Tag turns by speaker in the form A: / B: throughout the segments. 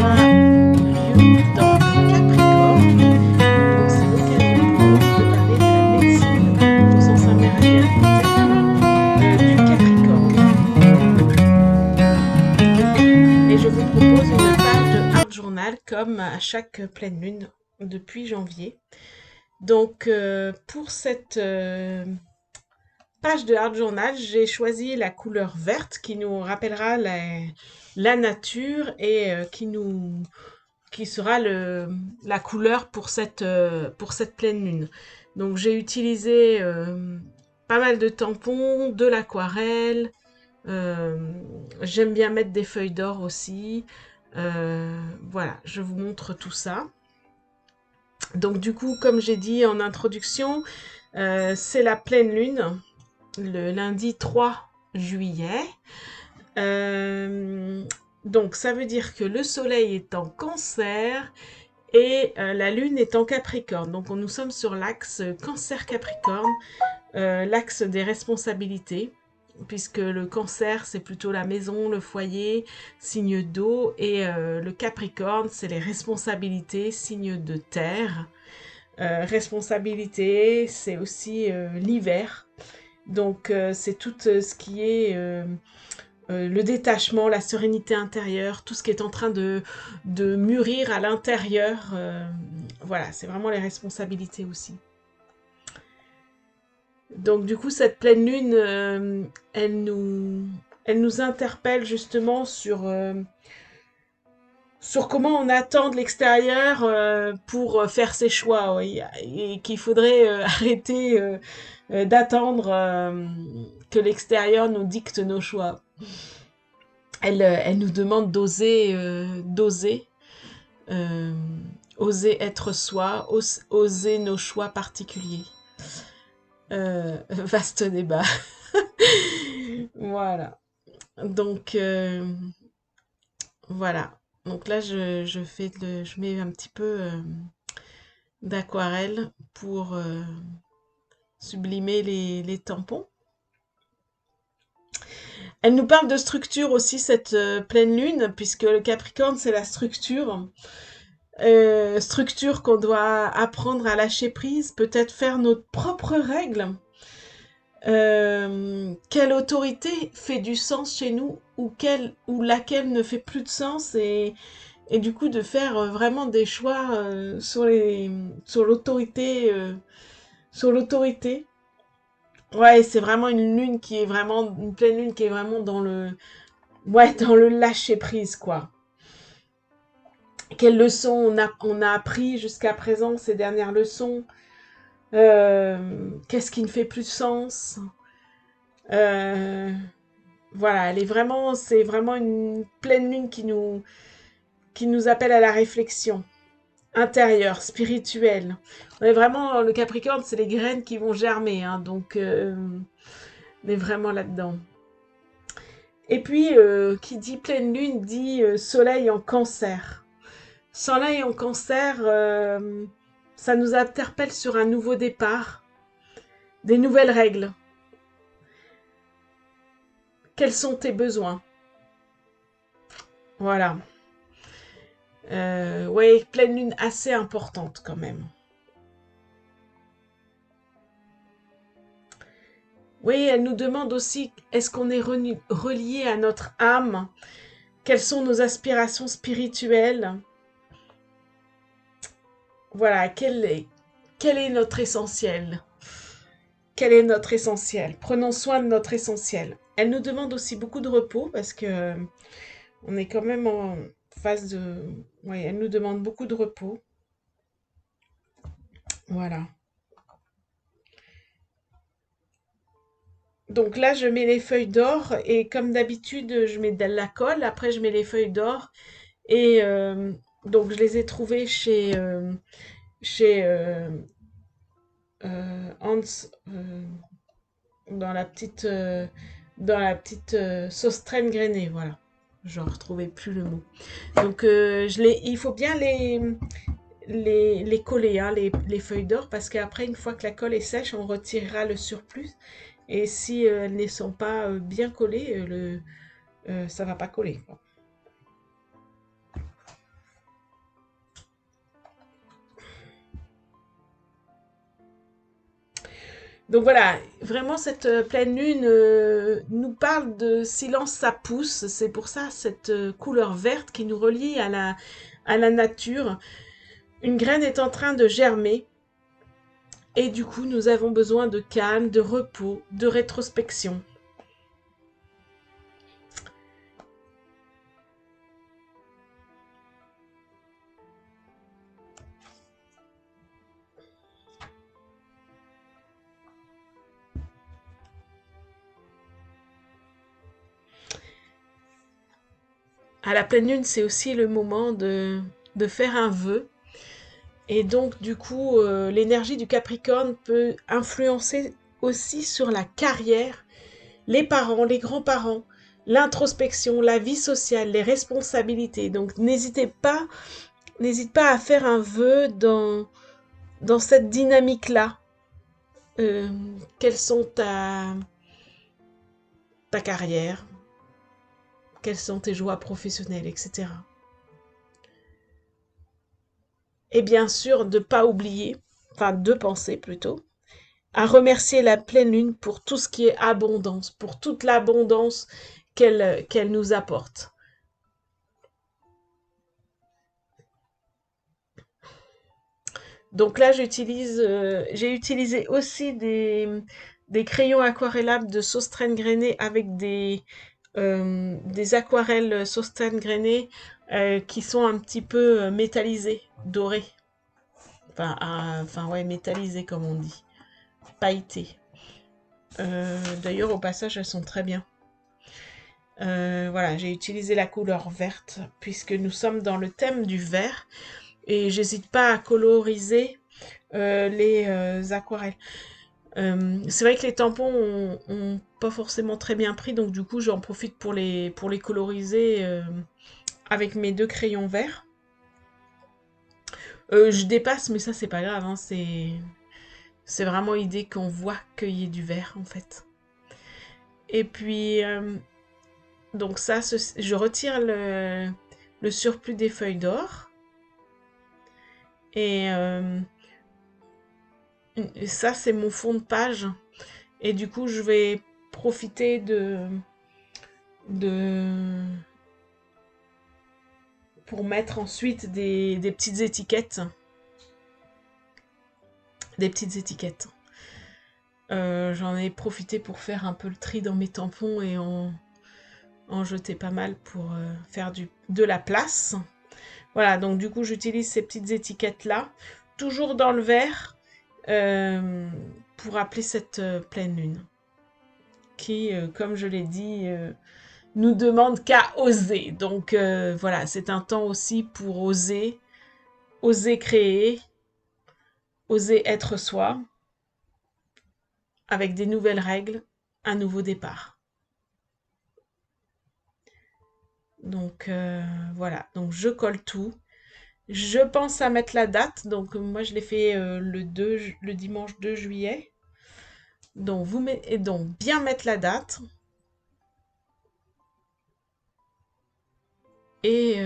A: aura lieu dans le Capricorne. Donc c'est l'occasion pour nous de parler de la médecine au sens amérindien du terme, du Capricorne. Et je vous propose une page de Art Journal comme à chaque pleine lune depuis janvier. Donc pour cette page de Art Journal, j'ai choisi la couleur verte qui nous rappellera la nature et qui sera la couleur pour cette pleine lune. Donc j'ai utilisé pas mal de tampons, de l'aquarelle, j'aime bien mettre des feuilles d'or aussi. Voilà, je vous montre tout ça. Donc du coup, comme j'ai dit en introduction, c'est la pleine lune, le lundi 3 juillet. Donc ça veut dire que le soleil est en cancer et la lune est en capricorne. Donc nous sommes sur l'axe cancer-capricorne, l'axe des responsabilités, puisque le cancer c'est plutôt la maison, le foyer, signe d'eau, et le capricorne c'est les responsabilités, signe de terre. Responsabilité, c'est aussi l'hiver. Donc c'est tout ce qui est le détachement, la sérénité intérieure, tout ce qui est en train de mûrir à l'intérieur. Voilà, c'est vraiment les responsabilités aussi. Donc du coup, cette pleine lune, elle nous interpelle justement sur comment on attend de l'extérieur pour faire ses choix, oui, et qu'il faudrait arrêter d'attendre que l'extérieur nous dicte nos choix. Elle nous demande d'oser, euh, oser être soi, oser nos choix particuliers. Vaste débat. Voilà. Donc, voilà. Donc là, je mets un petit peu d'aquarelle pour sublimer les tampons. Elle nous parle de structure aussi, cette pleine lune, puisque le Capricorne, c'est la structure. Structure qu'on doit apprendre à lâcher prise, peut-être faire nos propres règles. Quelle autorité fait du sens chez nous ou laquelle ne fait plus de sens, et du coup de faire vraiment des choix sur l'autorité. Ouais, c'est vraiment une pleine lune qui est vraiment dans le lâcher prise, quoi. Quelles leçons on a appris jusqu'à présent, ces dernières leçons? Qu'est-ce qui ne fait plus de sens? Euh, voilà, c'est vraiment une pleine lune qui nous appelle à la réflexion intérieure, spirituelle. On est vraiment, le Capricorne, c'est les graines qui vont germer, hein, donc on est vraiment là-dedans. Et puis, qui dit pleine lune dit soleil en cancer. Soleil en cancer, ça nous interpelle sur un nouveau départ, des nouvelles règles. Quels sont tes besoins? Voilà. Ouais, pleine lune assez importante quand même. Oui, elle nous demande aussi, est-ce qu'on est relié à notre âme? Quelles sont nos aspirations spirituelles? Voilà, quel est notre essentiel? Quel est notre essentiel? Prenons soin de notre essentiel. Elle nous demande aussi beaucoup de repos parce que on est quand même en phase de... Oui, elle nous demande beaucoup de repos. Voilà. Donc là, je mets les feuilles d'or et comme d'habitude, je mets de la colle. Après, je mets les feuilles d'or et donc je les ai trouvées chez Hans dans dans la petite sauce traîne grainée. Voilà. Je ne retrouvais plus le mot. Donc il faut bien les coller, hein, les feuilles d'or, parce qu'après, une fois que la colle est sèche, on retirera le surplus. Et si elles ne sont pas bien collées, ça va pas coller, quoi. Donc voilà, vraiment cette pleine lune nous parle de silence, ça pousse. C'est pour ça cette couleur verte qui nous relie à la nature. Une graine est en train de germer et du coup nous avons besoin de calme, de repos, de rétrospection. À la pleine lune, c'est aussi le moment de faire un vœu. Et donc, du coup, l'énergie du Capricorne peut influencer aussi sur la carrière, les parents, les grands-parents, l'introspection, la vie sociale, les responsabilités. Donc, n'hésite pas à faire un vœu dans cette dynamique-là. Euh, Quelles sont ta carrière, quelles sont tes joies professionnelles, etc. Et bien sûr, de ne pas oublier, enfin de penser plutôt, à remercier la pleine lune pour tout ce qui est abondance, pour toute l'abondance qu'elle nous apporte. Donc là, j'ai utilisé aussi des crayons aquarellables de Sauternes grainées avec des aquarelles Sauternes grainées qui sont un petit peu métallisées, dorées. Enfin ouais, métallisées comme on dit, pailletées. D'ailleurs, au passage, elles sont très bien. Voilà, j'ai utilisé la couleur verte puisque nous sommes dans le thème du vert et j'hésite pas à coloriser les aquarelles. C'est vrai que les tampons ont pas forcément très bien pris, donc du coup j'en profite pour les coloriser avec mes deux crayons verts. Je dépasse, mais ça c'est pas grave, hein, c'est vraiment l'idée qu'on voit qu'il y ait du vert en fait. Et puis donc ça, je retire le surplus des feuilles d'or. Et ça, c'est mon fond de page. Et du coup, je vais profiter de pour mettre ensuite des petites étiquettes. Des petites étiquettes. J'en ai profité pour faire un peu le tri dans mes tampons et en jeter pas mal pour faire de la place. Voilà, donc du coup, j'utilise ces petites étiquettes-là, toujours dans le vert, pour appeler cette pleine lune, qui, comme je l'ai dit, nous demande qu'à oser. Donc voilà, c'est un temps aussi pour oser, oser créer, oser être soi, avec des nouvelles règles, un nouveau départ. Donc voilà, donc je colle tout. Je pense à mettre la date, donc moi je l'ai fait le dimanche 2 juillet. Donc et donc bien mettre la date. Et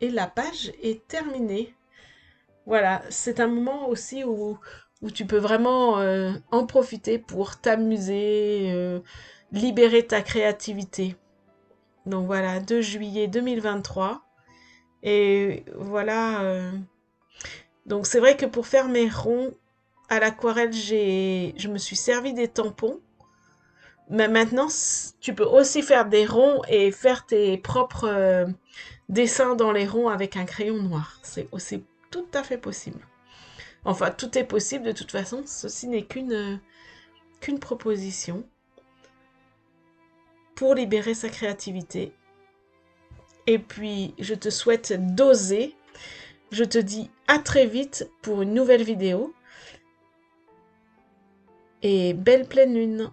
A: la page est terminée. Voilà, c'est un moment aussi où tu peux vraiment en profiter pour t'amuser, libérer ta créativité. Donc voilà, 2 juillet 2023. Et voilà, donc c'est vrai que pour faire mes ronds à l'aquarelle, je me suis servi des tampons. Mais maintenant, tu peux aussi faire des ronds et faire tes propres dessins dans les ronds avec un crayon noir. C'est aussi tout à fait possible. Enfin, tout est possible de toute façon. Ceci n'est qu'une proposition pour libérer sa créativité. Et puis, je te souhaite d'oser. Je te dis à très vite pour une nouvelle vidéo. Et belle pleine lune!